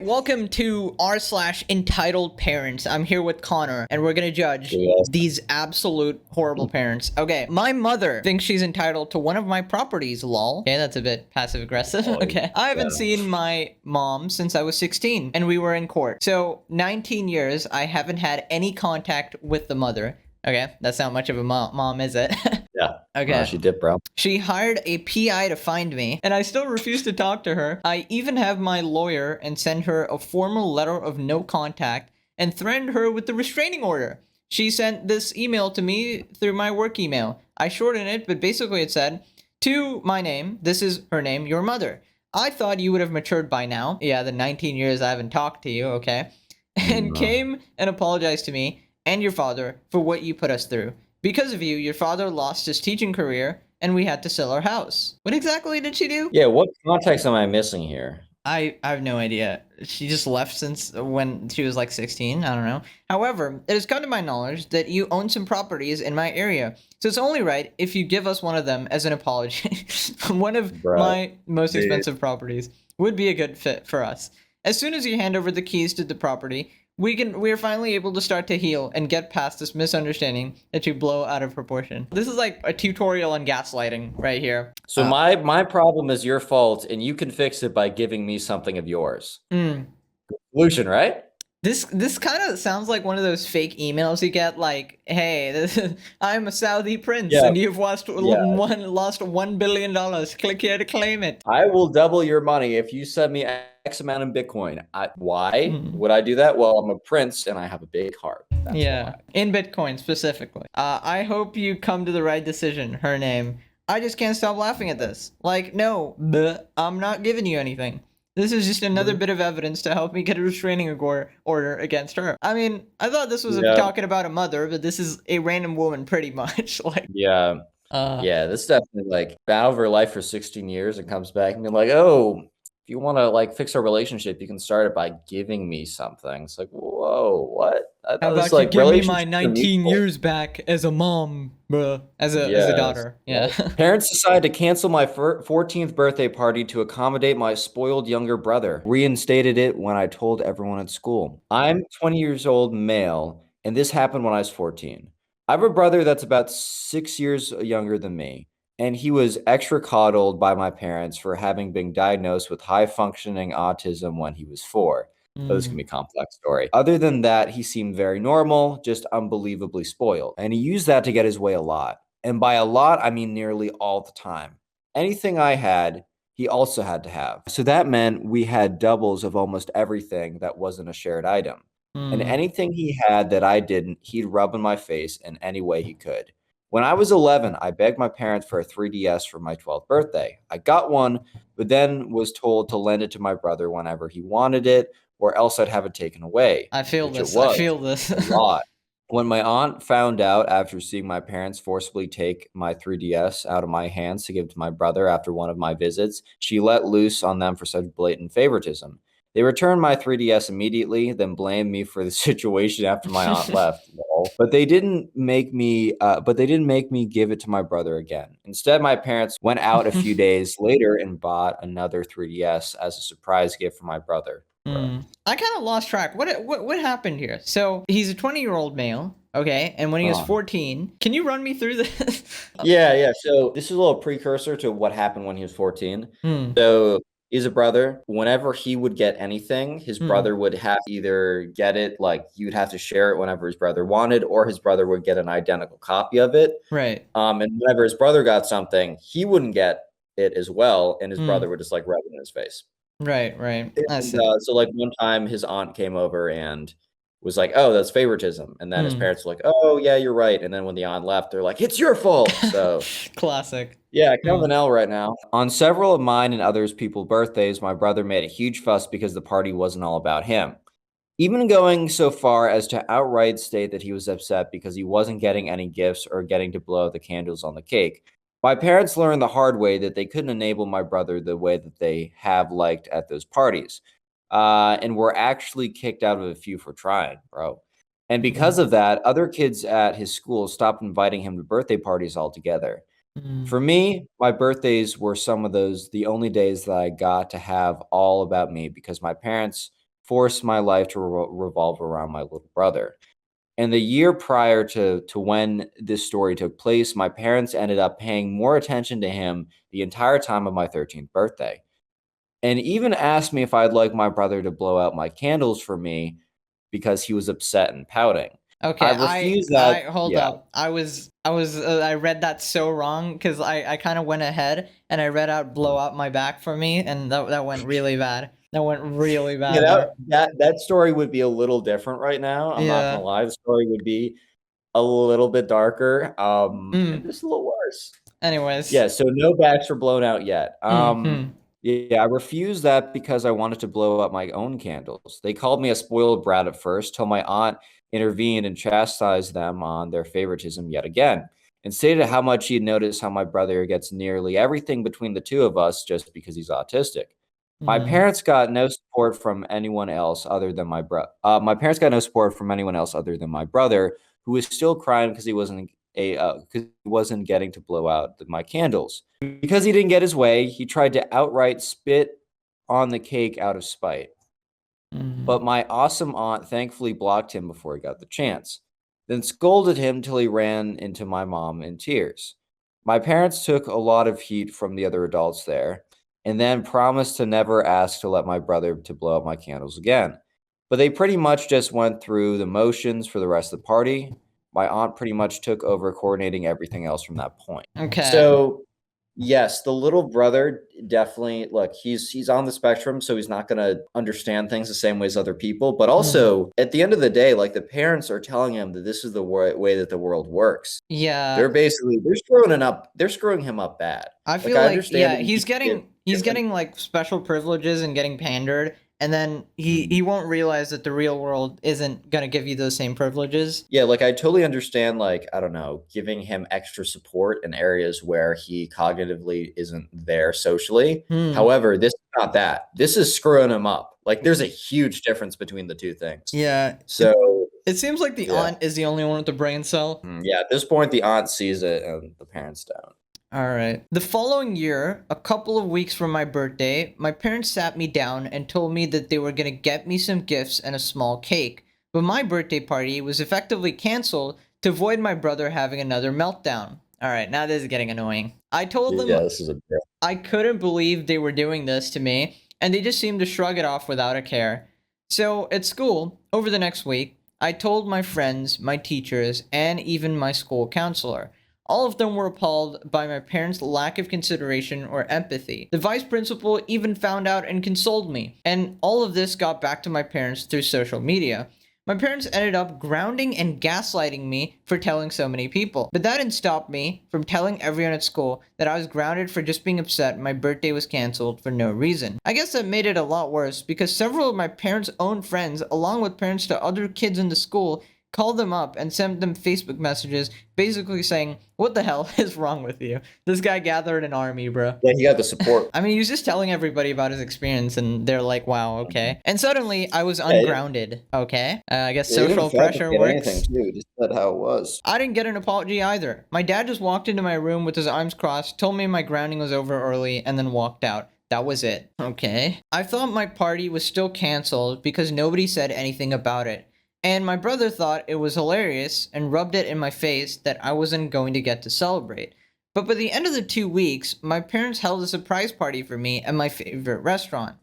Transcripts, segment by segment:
Welcome to r/entitled parents. I'm here with Connor, and we're gonna judge Yes. these absolute horrible parents. Okay, my mother thinks she's entitled to one of my properties, lol. Okay, that's a bit passive aggressive. Oh, Okay, I haven't yeah. seen my mom since I was 16, and we were in court. So 19 years, I haven't had any contact with the mother. Okay, that's not much of a mom, is it? Yeah. Okay. She did, bro. She hired a PI to find me, and I still refuse to talk to her. I even have my lawyer and send her a formal letter of no contact and threatened her with the restraining order. She sent this email to me through my work email. I shortened it, but basically it said, "To my name, this is her name, your mother. I thought you would have matured by now." Yeah, the 19 years I haven't talked to you, okay? And came and apologized to me and your father for what you put us through. Because of you, your father lost his teaching career, and we had to sell our house. What exactly did she do? Yeah, what context am I missing here? I have no idea. She just left since when she was like 16. I don't know. However, it has come to my knowledge that you own some properties in my area. So it's only right if you give us one of them as an apology. One of Bro, my most dude. expensive properties would be a good fit for us. As soon as you hand over the keys to the property, we are finally able to start to heal and get past this misunderstanding that you blow out of proportion. This is like a tutorial on gaslighting right here. So my problem is your fault, and you can fix it by giving me something of yours. Solution, right? This kind of sounds like one of those fake emails you get, like, "Hey, I'm a Saudi prince, Yeah. and you've lost $1 billion. Click here to claim it." I will double your money if you send me X amount in Bitcoin. Why would I do that? Well, I'm a prince and I have a big heart. That's Yeah, why. in Bitcoin specifically. I hope you come to the right decision. Her name. I just can't stop laughing at this. Like, no, I'm not giving you anything. This is just another bit of evidence to help me get a restraining order against her. I mean, I thought this was talking about a mother, but this is a random woman pretty much. Like, Yeah. Yeah, this is definitely like battle of her life for 16 years and comes back and be like, oh, if you want to like fix our relationship, you can start it by giving me something. It's like, whoa, what? I how thought this about you like give me my relationships are 19 mutual. years back as a mom, bruh, as a Yes. daughter. Yeah. Parents decided to cancel my 14th birthday party to accommodate my spoiled younger brother. Reinstated it when I told everyone at school. I'm 20 years old, male, and this happened when I was 14. I have a brother that's about 6 years younger than me, and he was extra coddled by my parents for having been diagnosed with high functioning autism when he was 4. Oh, this can be a complex story. Other than that, he seemed very normal, just unbelievably spoiled. And he used that to get his way a lot. And by a lot, I mean nearly all the time. Anything I had, he also had to have. So that meant we had doubles of almost everything that wasn't a shared item. And anything he had that I didn't, he'd rub in my face in any way he could. When I was 11, I begged my parents for a 3DS for my 12th birthday. I got one, but then was told to lend it to my brother whenever he wanted it, or else I'd have it taken away. I feel Which this. it was I feel this. a lot. When my aunt found out after seeing my parents forcibly take my 3DS out of my hands to give to my brother after one of my visits, she let loose on them for such blatant favoritism. They returned my 3DS immediately, then blamed me for the situation after my aunt left. But they didn't make me. Give it to my brother again. Instead, my parents went out a few days later and bought another 3DS as a surprise gift for my brother. I kind of lost track. What happened here? So he's a 20-year-old male, okay, and when he was 14, can you run me through this? Yeah. So this is a little precursor to what happened when he was 14. So he's a brother. Whenever he would get anything, his brother would have to either get it, like you'd have to share it whenever his brother wanted, or his brother would get an identical copy of it. Right. And whenever his brother got something, he wouldn't get it as well, and his brother would just like rub it in his face. Right. I see. So like one time his aunt came over and was like, oh, that's favoritism. And then his parents were like, oh, yeah, you're right. And then when the aunt left, they're like, it's your fault. So Classic. yeah, kind of an L right now. On several of mine and others' people's birthdays, my brother made a huge fuss because the party wasn't all about him. Even going so far as to outright state that he was upset because he wasn't getting any gifts or getting to blow the candles on the cake. My parents learned the hard way that they couldn't enable my brother the way that they have liked at those parties. And were actually kicked out of a few for trying, bro. And because of that, other kids at his school stopped inviting him to birthday parties altogether. For me, my birthdays were the only days that I got to have all about me because my parents forced my life to revolve around my little brother. And the year prior to when this story took place, my parents ended up paying more attention to him the entire time of my 13th birthday, and even asked me if I'd like my brother to blow out my candles for me because he was upset and pouting. I Okay, refused that. I hold Yeah. up. I read that so wrong because I kind of went ahead and I read out "blow out my back" for me, and that went really bad. That went really Yeah, bad there. that story would be a little different right now. I'm not gonna Yeah. lie. The story would be a little bit darker, and Mm. just a little worse. Anyways. Yeah, so no backs were blown out yet. Mm-hmm. Yeah, I refused that because I wanted to blow up my own candles. They called me a spoiled brat at first, till my aunt intervened and chastised them on their favoritism yet again, and stated how much she had noticed how my brother gets nearly everything between the two of us just because he's autistic. My Mm. parents got no support from anyone else other than my parents got no support from anyone else other than my brother, who was still crying because he wasn't getting to blow out my candles. Because he didn't get his way, he tried to outright spit on the cake out of spite. Mm. But my awesome aunt thankfully blocked him before he got the chance, then scolded him till he ran into my mom in tears. My parents took a lot of heat from the other adults there, and then promised to never ask to let my brother to blow up my candles again. But they pretty much just went through the motions for the rest of the party. My aunt pretty much took over coordinating everything else from that point. Okay. So yes, the little brother definitely, look, he's on the spectrum, so he's not gonna understand things the same way as other people. But Mm. also, at the end of the day, like, the parents are telling him that this is the way that the world works. Yeah. They're screwing him up bad. I Like, feel I like, understand yeah, that you give he's different. getting like special privileges and getting pandered, and then Mhm. he won't realize that the real world isn't gonna give you those same privileges. Yeah, like, I totally understand, like, I don't know, giving him extra support in areas where he cognitively isn't there socially. Hmm. However, this is not that. This is screwing him up. Like, there's a huge difference between the 2 things. Yeah. So, It seems like the yeah. aunt is the only one with the brain cell. Yeah, at this point, the aunt sees it and the parents don't. All right. The following year, a couple of weeks from my birthday, my parents sat me down and told me that they were going to get me some gifts and a small cake. But my birthday party was effectively canceled to avoid my brother having another meltdown. All right, now this is getting annoying. I told them Yeah, this is a bit. I couldn't believe they were doing this to me, and they just seemed to shrug it off without a care. So, at school, over the next week, I told my friends, my teachers, and even my school counselor. All of them were appalled by my parents' lack of consideration or empathy. The vice principal even found out and consoled me, and all of this got back to my parents through social media. My parents ended up grounding and gaslighting me for telling so many people. But that didn't stop me from telling everyone at school that I was grounded for just being upset my birthday was canceled for no reason. I guess that made it a lot worse because several of my parents' own friends, along with parents to other kids in the school, called them up and sent them Facebook messages basically saying, "What the hell is wrong with you? This guy gathered an army, bro." Yeah, he got the support. I mean, he was just telling everybody about his experience, and they're like, "Wow, okay." And suddenly, I was Yeah, ungrounded. Okay, I guess he didn't social pressure fabricate anything works. too, he just said how it was. I didn't get an apology either. My dad just walked into my room with his arms crossed, told me my grounding was over early, and then walked out. That was it. Okay. I thought my party was still canceled because nobody said anything about it. And my brother thought it was hilarious and rubbed it in my face that I wasn't going to get to celebrate. But by the end of the 2 weeks, my parents held a surprise party for me at my favorite restaurant,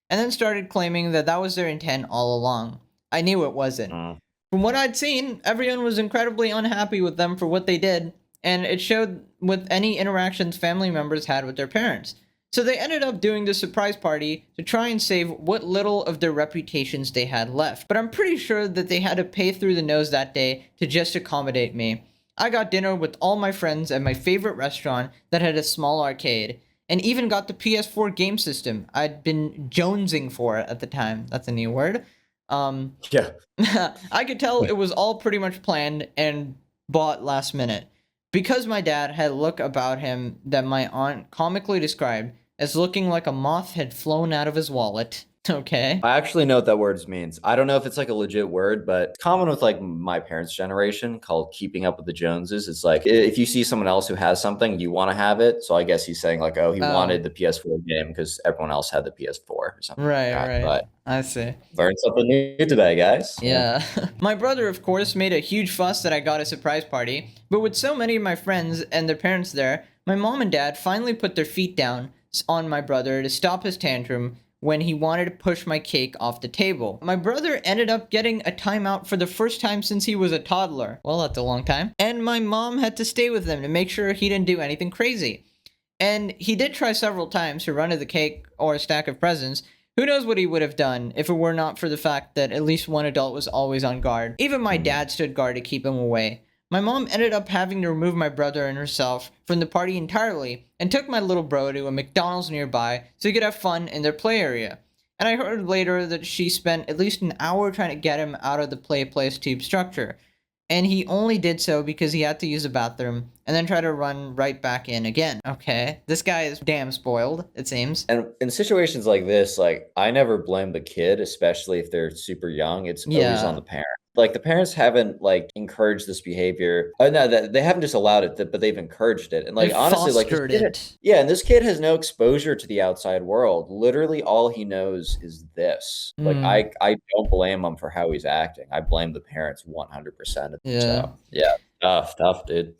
and then started claiming that that was their intent all along. I knew it wasn't. Mm. From what I'd seen, everyone was incredibly unhappy with them for what they did, and it showed with any interactions family members had with their parents. So they ended up doing this surprise party to try and save what little of their reputations they had left. But I'm pretty sure that they had to pay through the nose that day to just accommodate me. I got dinner with all my friends at my favorite restaurant that had a small arcade, and even got the PS4 game system I'd been jonesing for at the time. That's a new word. Yeah. I could tell it was all pretty much planned and bought last minute. Because my dad had a look about him that my aunt comically described as looking like a moth had flown out of his wallet. Okay. I actually know what that word means. I don't know if it's like a legit word, but it's common with like my parents' generation called keeping up with the Joneses. It's like if you see someone else who has something, you want to have it. So I guess he's saying like, oh, he Oh, wanted the PS4 game because everyone else had the PS4 or something like right, that. right. But I see. learned something new today, guys. Yeah. My brother, of course, made a huge fuss that I got a surprise party, but with so many of my friends and their parents there, my mom and dad finally put their feet down on my brother to stop his tantrum when he wanted to push my cake off the table. My brother ended up getting a timeout for the first time since he was a toddler. Well, that's a long time. And my mom had to stay with him to make sure he didn't do anything crazy. And he did try several times to run to the cake or a stack of presents. Who knows what he would have done if it were not for the fact that at least one adult was always on guard. Even my dad stood guard to keep him away. My mom ended up having to remove my brother and herself from the party entirely and took my little bro to a McDonald's nearby so he could have fun in their play area. And I heard later that she spent at least an hour trying to get him out of the play place tube structure. And he only did so because he had to use the bathroom and then try to run right back in again. Okay, this guy is damn spoiled, it seems. And in situations like this, like I never blame the kid, especially if they're super young. It's always on Yeah. the parent. Like the parents haven't like encouraged this behavior. No, that they haven't just allowed it, but they've encouraged it. And They like honestly, like fostered it. yeah, and this kid has no exposure to the outside world. Literally, all he knows is this. Like Mm, I don't blame him for how he's acting. I blame the parents 100%. yeah. So yeah, tough, dude.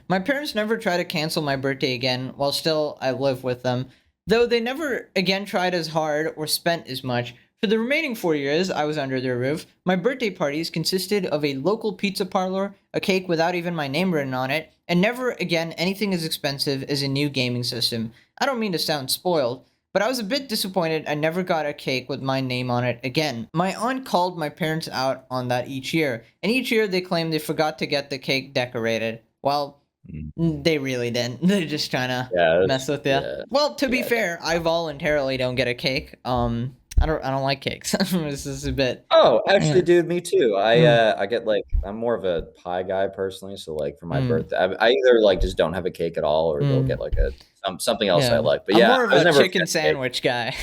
My parents never tried to cancel my birthday again while still I live with them, though they never again tried as hard or spent as much. For the remaining 4 years I was under their roof, my birthday parties consisted of a local pizza parlor, a cake without even my name written on it, and never again anything as expensive as a new gaming system. I don't mean to sound spoiled, but I was a bit disappointed I never got a cake with my name on it again. My aunt called my parents out on that each year, and each year they claimed they forgot to get the cake decorated. Well, they really didn't. They're just trying to Yeah, mess with you. yeah, Well, to be yeah. fair, I voluntarily don't get a cake. I don't like cakes. This is a bit. Oh, actually, Yeah. dude, me too. Mm, I get like I'm more of a pie guy personally, so like for my mm, birthday, I either like just don't have a cake at all, or they'll get mm. like something else I Yeah. like. But I'm yeah, more of I was a never a chicken fan of cake. sandwich guy.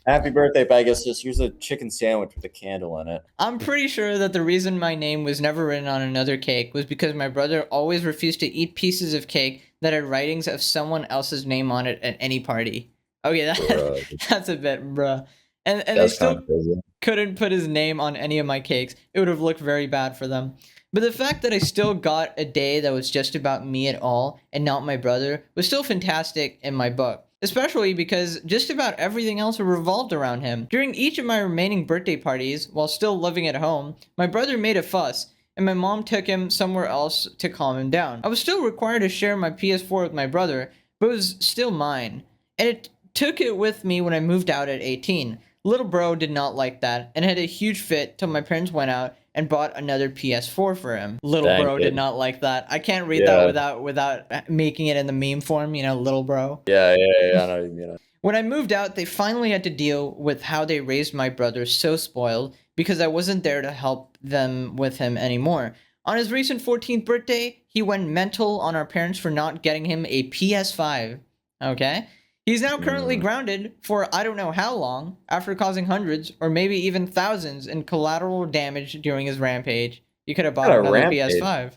Happy birthday, but I guess just here's a chicken sandwich with a candle in it. I'm pretty sure that the reason my name was never written on another cake was because my brother always refused to eat pieces of cake that had writings of someone else's name on it at any party. Okay, Bro, that's a bit, bruh. And they that's kind still of crazy. couldn't put his name on any of my cakes. It would have looked very bad for them. But the fact that I still got a day that was just about me at all and not my brother was still fantastic in my book. Especially because just about everything else revolved around him. During each of my remaining birthday parties, while still living at home, my brother made a fuss, and my mom took him somewhere else to calm him down. I was still required to share my PS4 with my brother, but it was still mine. And it took it with me when I moved out at 18. Little bro did not like that and had a huge fit till my parents went out and bought another PS4 for him. Little Dang, bro did kid. not like that. I can't read that Yeah, without making it in the meme form, little bro. yeah. I know, you know. When I moved out, they finally had to deal with how they raised my brother so spoiled because I wasn't there to help them with him anymore. On his recent 14th birthday, he went mental on our parents for not getting him a PS5. Okay? He's now currently Mm, grounded for I don't know how long after causing hundreds or maybe even thousands in collateral damage during his rampage. You could have bought What a another rampage. PS5.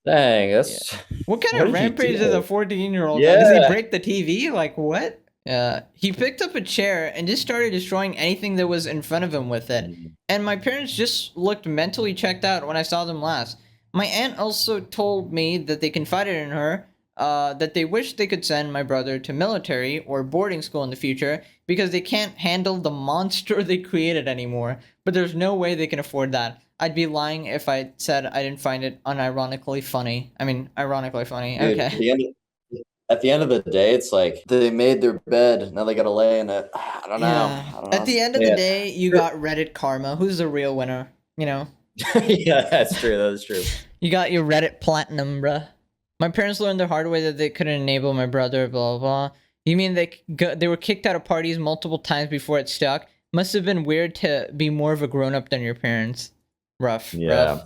Dang, Yeah. that's What kind what of did you rampage does a do? 14-year-old go? Does he Yeah. break the TV? Like, what? He picked up a chair and just started destroying anything that was in front of him with it. Mm. And my parents just looked mentally checked out when I saw them last. My aunt also told me that they confided in her that they wish they could send my brother to military or boarding school in the future because they can't handle the monster they created anymore. But there's no way they can afford that. I'd be lying if I said I didn't find it unironically funny. I mean, ironically funny. Dude, Okay. at the end of the day, it's like they made their bed. Now they gotta lay in it. I don't know. Yeah. I don't know At how to the say end of the it. day, you got Reddit karma. Who's the real winner? Yeah, that's true. That's true. You got your Reddit platinum, bruh. My parents learned the hard way that they couldn't enable my brother, blah, blah, blah. You mean they were kicked out of parties multiple times before it stuck? Must have been weird to be more of a grown-up than your parents. Rough, Yeah. rough.